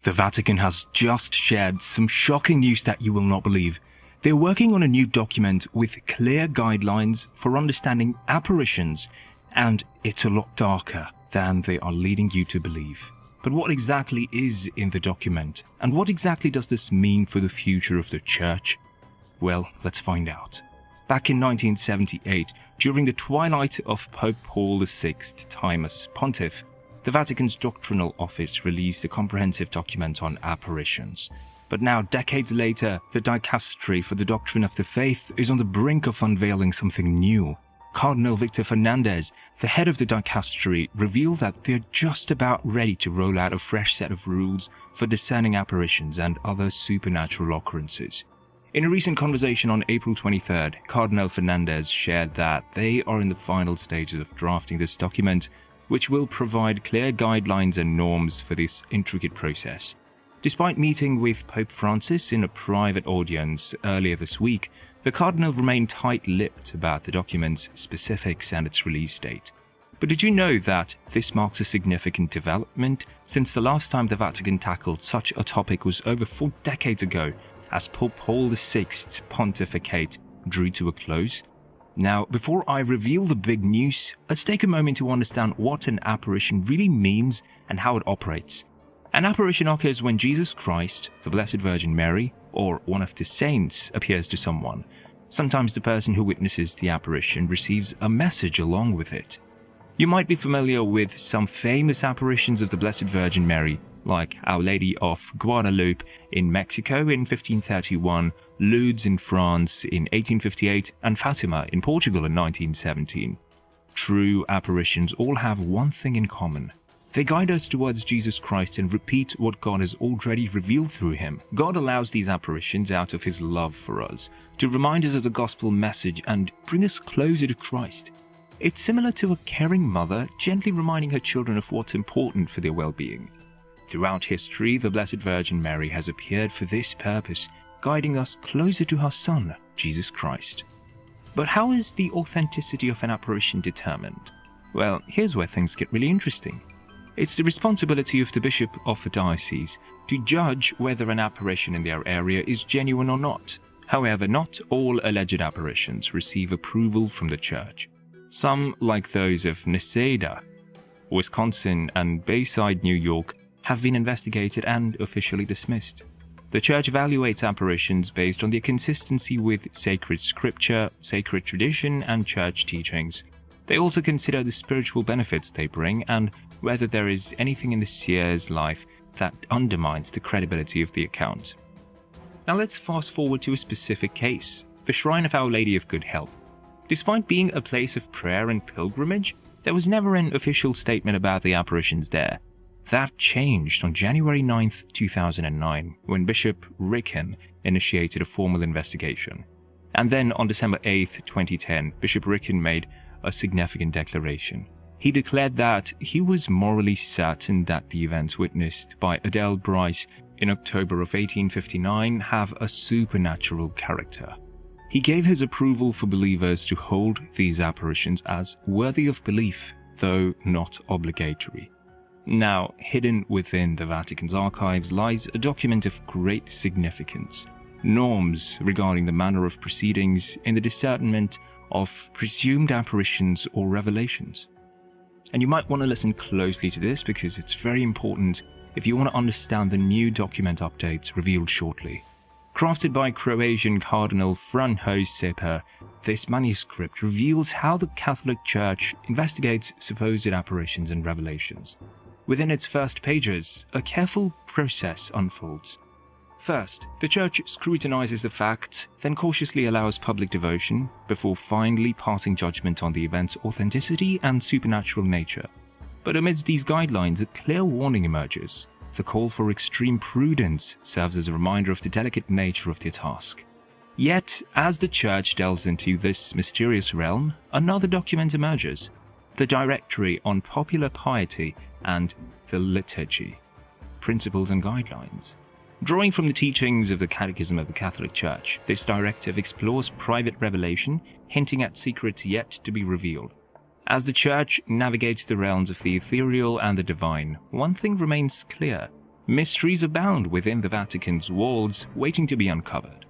The Vatican has just shared some shocking news that you will not believe. They're working on a new document with clear guidelines for understanding apparitions, and it's a lot darker than they are leading you to believe. But what exactly is in the document, and what exactly does this mean for the future of the Church? Well, let's find out. Back in 1978, during the twilight of Pope Paul VI's time as pontiff, the Vatican's doctrinal office released a comprehensive document on apparitions. But now, decades later, the dicastery for the doctrine of the faith is on the brink of unveiling something new. Cardinal Victor Fernandez, the head of the dicastery, revealed that they're just about ready to roll out a fresh set of rules for discerning apparitions and other supernatural occurrences. In a recent conversation on April 23rd, Cardinal Fernandez shared that they are in the final stages of drafting this document, which will provide clear guidelines and norms for this intricate process. Despite meeting with Pope Francis in a private audience earlier this week, the Cardinal remained tight-lipped about the document's specifics and its release date. But did you know that this marks a significant development, since the last time the Vatican tackled such a topic was over 4 decades ago, as Pope Paul VI's pontificate drew to a close? Now, before I reveal the big news, let's take a moment to understand what an apparition really means and how it operates. An apparition occurs when Jesus Christ, the Blessed Virgin Mary, or one of the saints appears to someone. Sometimes the person who witnesses the apparition receives a message along with it. You might be familiar with some famous apparitions of the Blessed Virgin Mary, like Our Lady of Guadalupe in Mexico in 1531, Lourdes in France in 1858, and Fatima in Portugal in 1917. True apparitions all have one thing in common. They guide us towards Jesus Christ and repeat what God has already revealed through him. God allows these apparitions out of his love for us, to remind us of the gospel message and bring us closer to Christ. It's similar to a caring mother gently reminding her children of what's important for their well-being. Throughout history, the Blessed Virgin Mary has appeared for this purpose, guiding us closer to her Son, Jesus Christ. But how is the authenticity of an apparition determined? Well, here's where things get really interesting. It's the responsibility of the bishop of the diocese to judge whether an apparition in their area is genuine or not. However, not all alleged apparitions receive approval from the Church. Some, like those of Neseda, Wisconsin, and Bayside, New York, have been investigated and officially dismissed. The Church evaluates apparitions based on their consistency with sacred scripture, sacred tradition, and Church teachings. They also consider the spiritual benefits they bring and whether there is anything in the seer's life that undermines the credibility of the account. Now let's fast forward to a specific case, the Shrine of Our Lady of Good Help. Despite being a place of prayer and pilgrimage, there was never an official statement about the apparitions there. That changed on January 9, 2009, when Bishop Ricken initiated a formal investigation. And then on December 8, 2010, Bishop Ricken made a significant declaration. He declared that he was morally certain that the events witnessed by Adele Bryce in October of 1859 have a supernatural character. He gave his approval for believers to hold these apparitions as worthy of belief, though not obligatory. Now, hidden within the Vatican's archives lies a document of great significance, norms regarding the manner of proceedings in the discernment of presumed apparitions or revelations. And you might want to listen closely to this because it's very important if you want to understand the new document updates revealed shortly. Crafted by Croatian Cardinal Franjo Seper, this manuscript reveals how the Catholic Church investigates supposed apparitions and revelations. Within its first pages, a careful process unfolds. First, the Church scrutinizes the facts, then cautiously allows public devotion, before finally passing judgment on the event's authenticity and supernatural nature. But amidst these guidelines, a clear warning emerges. The call for extreme prudence serves as a reminder of the delicate nature of their task. Yet, as the Church delves into this mysterious realm, another document emerges: the Directory on Popular Piety and the Liturgy, Principles and Guidelines. Drawing from the teachings of the Catechism of the Catholic Church, this directive explores private revelation, hinting at secrets yet to be revealed. As the Church navigates the realms of the ethereal and the divine, one thing remains clear: mysteries abound within the Vatican's walls, waiting to be uncovered.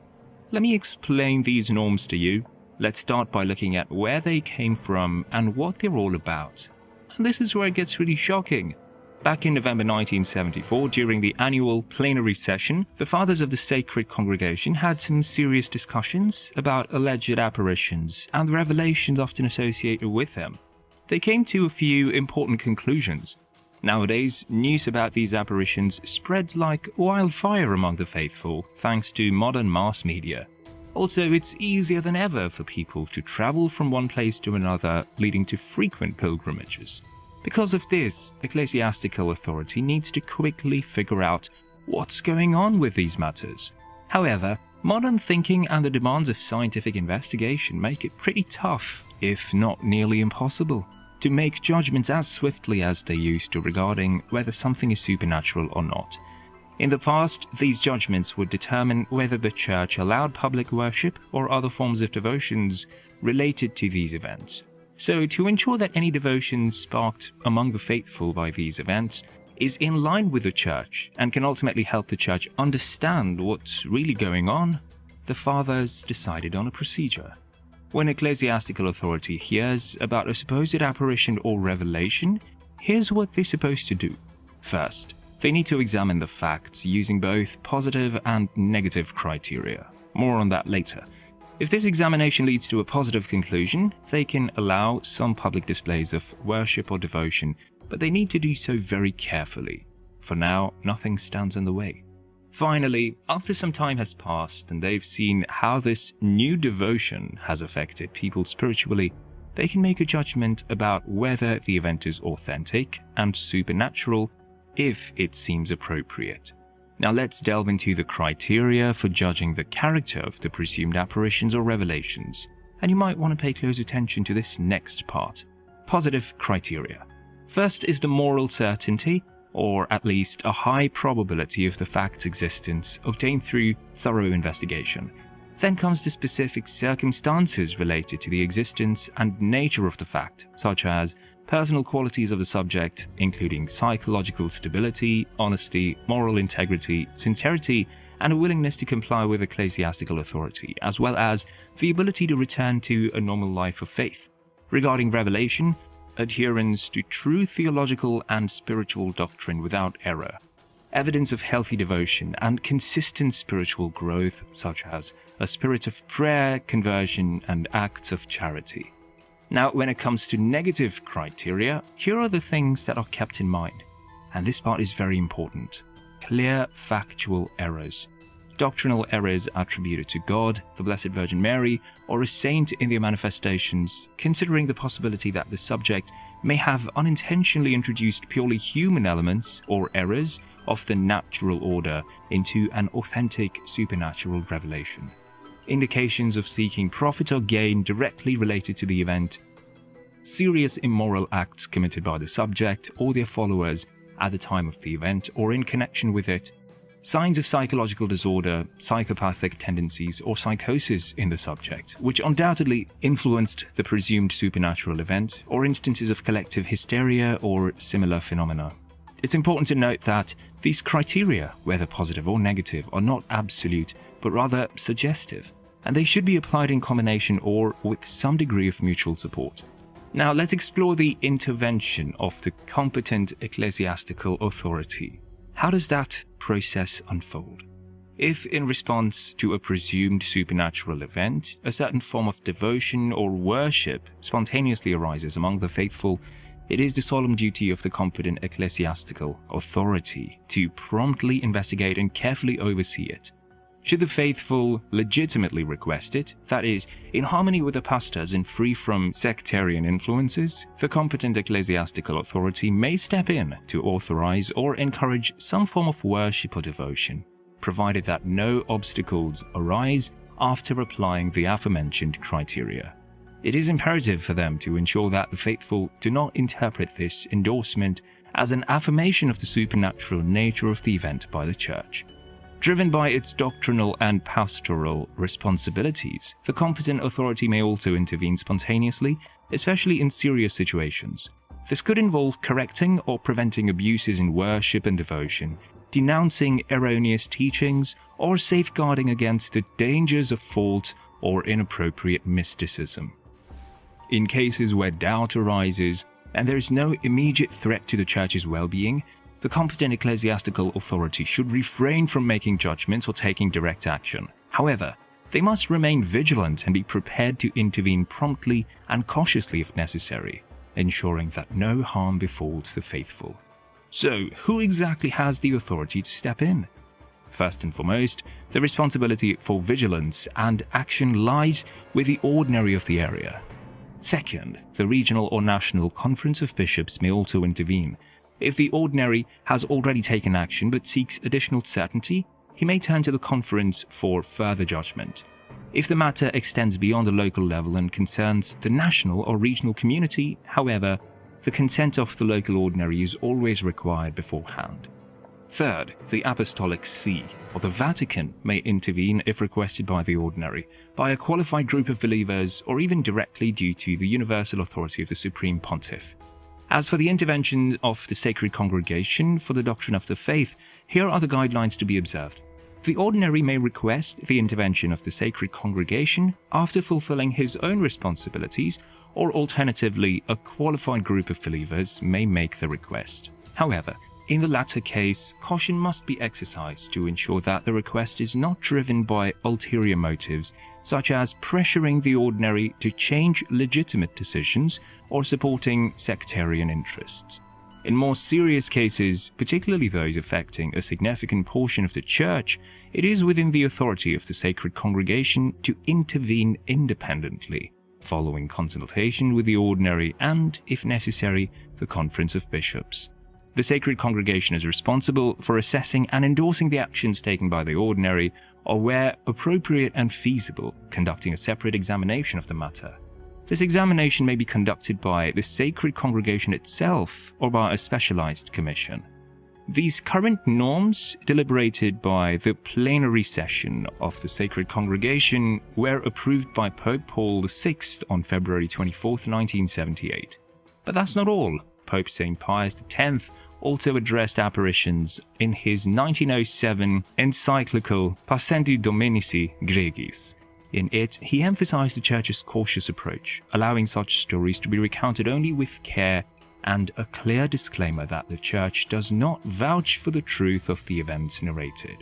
Let me explain these norms to you. Let's start by looking at where they came from and what they're all about. And this is where it gets really shocking. Back in November 1974, during the annual plenary session, the Fathers of the Sacred Congregation had some serious discussions about alleged apparitions and the revelations often associated with them. They came to a few important conclusions. Nowadays, news about these apparitions spreads like wildfire among the faithful, thanks to modern mass media. Also, it's easier than ever for people to travel from one place to another, leading to frequent pilgrimages. Because of this, ecclesiastical authority needs to quickly figure out what's going on with these matters. However, modern thinking and the demands of scientific investigation make it pretty tough, if not nearly impossible, to make judgments as swiftly as they used to regarding whether something is supernatural or not. In the past, these judgments would determine whether the Church allowed public worship or other forms of devotions related to these events. So, to ensure that any devotion sparked among the faithful by these events is in line with the Church and can ultimately help the Church understand what's really going on, the Fathers decided on a procedure. When ecclesiastical authority hears about a supposed apparition or revelation, here's what they're supposed to do. First, they need to examine the facts using both positive and negative criteria. More on that later. If this examination leads to a positive conclusion, they can allow some public displays of worship or devotion, but they need to do so very carefully. For now, nothing stands in the way. Finally, after some time has passed and they've seen how this new devotion has affected people spiritually, they can make a judgment about whether the event is authentic and supernatural if it seems appropriate. Now let's delve into the criteria for judging the character of the presumed apparitions or revelations, and you might want to pay close attention to this next part. Positive criteria. First is the moral certainty, or at least a high probability of the fact's existence obtained through thorough investigation. Then comes the specific circumstances related to the existence and nature of the fact, such as personal qualities of the subject, including psychological stability, honesty, moral integrity, sincerity, and a willingness to comply with ecclesiastical authority, as well as the ability to return to a normal life of faith. Regarding revelation, adherence to true theological and spiritual doctrine without error, evidence of healthy devotion and consistent spiritual growth, such as a spirit of prayer, conversion, and acts of charity. Now, when it comes to negative criteria, here are the things that are kept in mind. And this part is very important. Clear factual errors. Doctrinal errors attributed to God, the Blessed Virgin Mary, or a saint in their manifestations, considering the possibility that the subject may have unintentionally introduced purely human elements or errors of the natural order into an authentic supernatural revelation. Indications of seeking profit or gain directly related to the event, serious immoral acts committed by the subject or their followers at the time of the event or in connection with it, signs of psychological disorder, psychopathic tendencies, or psychosis in the subject, which undoubtedly influenced the presumed supernatural event, or instances of collective hysteria or similar phenomena. It's important to note that these criteria, whether positive or negative, are not absolute, but rather suggestive, and they should be applied in combination or with some degree of mutual support. Now let's explore the intervention of the competent ecclesiastical authority. How does that process unfold? If, in response to a presumed supernatural event, a certain form of devotion or worship spontaneously arises among the faithful, it is the solemn duty of the competent ecclesiastical authority to promptly investigate and carefully oversee it. Should the faithful legitimately request it, that is, in harmony with the pastors and free from sectarian influences, the competent ecclesiastical authority may step in to authorize or encourage some form of worship or devotion, provided that no obstacles arise after applying the aforementioned criteria. It is imperative for them to ensure that the faithful do not interpret this endorsement as an affirmation of the supernatural nature of the event by the Church. Driven by its doctrinal and pastoral responsibilities, the competent authority may also intervene spontaneously, especially in serious situations. This could involve correcting or preventing abuses in worship and devotion, denouncing erroneous teachings, or safeguarding against the dangers of false or inappropriate mysticism. In cases where doubt arises and there is no immediate threat to the Church's well-being, the competent ecclesiastical authority should refrain from making judgments or taking direct action. However, they must remain vigilant and be prepared to intervene promptly and cautiously if necessary, ensuring that no harm befalls the faithful. So, who exactly has the authority to step in? First and foremost, the responsibility for vigilance and action lies with the ordinary of the area. Second, the regional or national conference of bishops may also intervene. If the ordinary has already taken action but seeks additional certainty, he may turn to the conference for further judgment. If the matter extends beyond the local level and concerns the national or regional community, however, the consent of the local ordinary is always required beforehand. Third, the Apostolic See, or the Vatican, may intervene if requested by the ordinary, by a qualified group of believers, or even directly due to the universal authority of the Supreme Pontiff. As for the intervention of the Sacred Congregation for the doctrine of the faith, here are the guidelines to be observed. The ordinary may request the intervention of the Sacred Congregation after fulfilling his own responsibilities, or alternatively, a qualified group of believers may make the request. However, in the latter case, caution must be exercised to ensure that the request is not driven by ulterior motives, such as pressuring the ordinary to change legitimate decisions or supporting sectarian interests. In more serious cases, particularly those affecting a significant portion of the Church, it is within the authority of the Sacred Congregation to intervene independently, following consultation with the ordinary and, if necessary, the Conference of Bishops. The Sacred Congregation is responsible for assessing and endorsing the actions taken by the ordinary, or where appropriate and feasible, conducting a separate examination of the matter. This examination may be conducted by the Sacred Congregation itself or by a specialized commission. These current norms, deliberated by the plenary session of the Sacred Congregation, were approved by Pope Paul VI on February 24, 1978. But that's not all. Pope St. Pius X also addressed apparitions in his 1907 encyclical Pascendi Dominici Gregis. In it, he emphasized the Church's cautious approach, allowing such stories to be recounted only with care and a clear disclaimer that the Church does not vouch for the truth of the events narrated.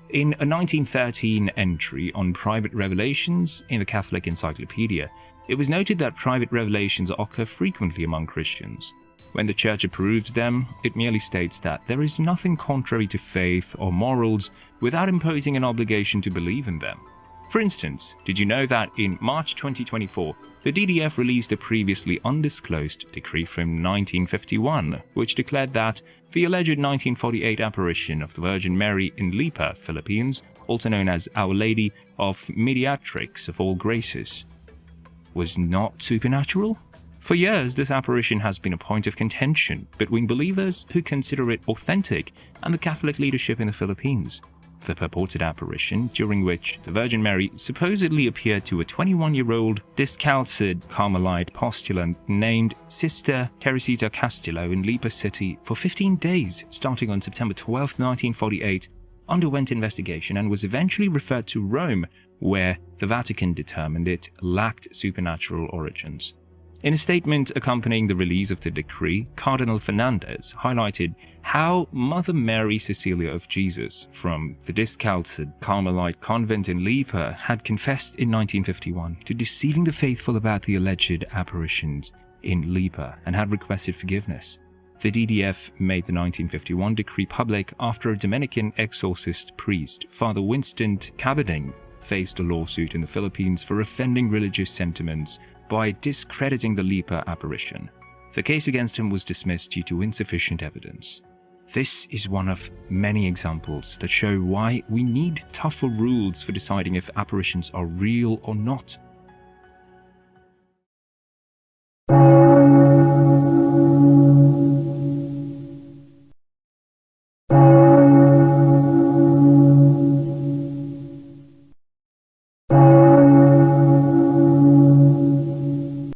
In a 1913 entry on private revelations in the Catholic Encyclopedia, it was noted that private revelations occur frequently among Christians. When the Church approves them, it merely states that there is nothing contrary to faith or morals without imposing an obligation to believe in them. For instance, did you know that in March 2024, the DDF released a previously undisclosed decree from 1951, which declared that the alleged 1948 apparition of the Virgin Mary in Lipa, Philippines, also known as Our Lady of Mediatrix of All Graces, was not supernatural? For years, this apparition has been a point of contention between believers who consider it authentic and the Catholic leadership in the Philippines. The purported apparition, during which the Virgin Mary supposedly appeared to a 21-year-old discalced Carmelite postulant named Sister Teresita Castillo in Lipa City for 15 days starting on September 12, 1948, underwent investigation and was eventually referred to Rome, where the Vatican determined it lacked supernatural origins. In a statement accompanying the release of the decree, Cardinal Fernandez highlighted how Mother Mary Cecilia of Jesus from the discalced Carmelite convent in Lipa had confessed in 1951 to deceiving the faithful about the alleged apparitions in Lipa and had requested forgiveness. The DDF made the 1951 decree public after a Dominican exorcist priest, Father Winston Cabading, faced a lawsuit in the Philippines for offending religious sentiments by discrediting the Lipa apparition. The case against him was dismissed due to insufficient evidence. This is one of many examples that show why we need tougher rules for deciding if apparitions are real or not.